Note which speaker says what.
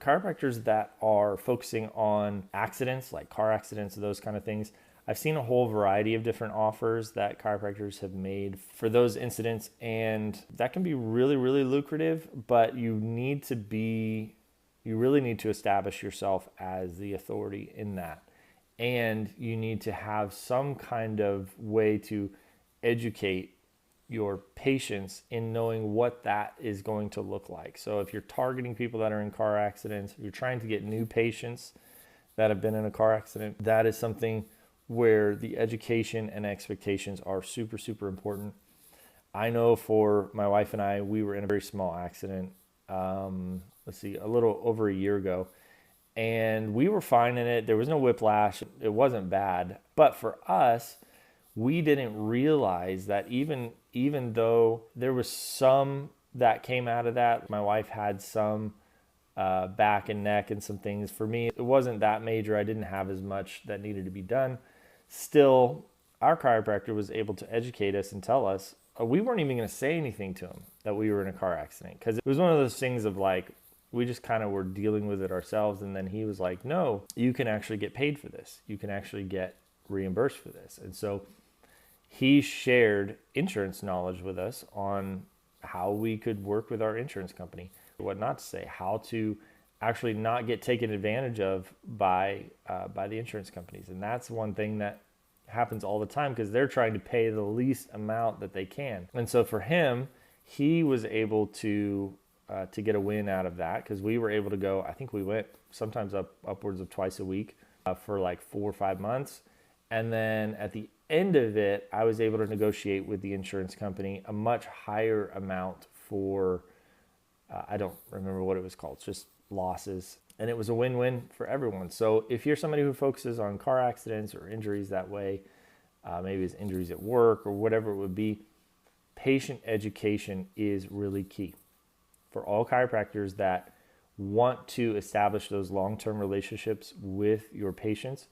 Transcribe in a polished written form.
Speaker 1: chiropractors that are focusing on accidents, like car accidents, those kind of things, I've seen a whole variety of different offers that chiropractors have made for those incidents, and that can be really, really lucrative, but you really need to establish yourself as the authority in that. And you need to have some kind of way to educate your patients in knowing what that is going to look like. So if you're targeting people that are in car accidents, you're trying to get new patients that have been in a car accident, that is something where the education and expectations are super, super important. I know for my wife and I, we were in a very small accident, a little over a year ago, and we were fine in it. There was no whiplash. It wasn't bad. But for us, we didn't realize that even though there was some that came out of that, my wife had some back and neck and some things. For me, it wasn't that major. I didn't have as much that needed to be done. Still, our chiropractor was able to educate us and tell us, we weren't even going to say anything to him that we were in a car accident, because it was one of those things of like, we just kind of were dealing with it ourselves. And then he was like, no, you can actually get paid for this. You can actually get reimbursed for this. And so he shared insurance knowledge with us on how we could work with our insurance company, what not to say, how to actually not get taken advantage of by the insurance companies. And that's one thing that happens all the time, because they're trying to pay the least amount that they can. And so for him, he was able to get a win out of that, because we were able to go, I think we went sometimes upwards of twice a week for like 4 or 5 months. And then at the end of it, I was able to negotiate with the insurance company a much higher amount for, I don't remember what it was called, it's just losses. And it was a win-win for everyone. So if you're somebody who focuses on car accidents or injuries that way, maybe it's injuries at work or whatever it would be, patient education is really key. For all chiropractors that want to establish those long-term relationships with your patients,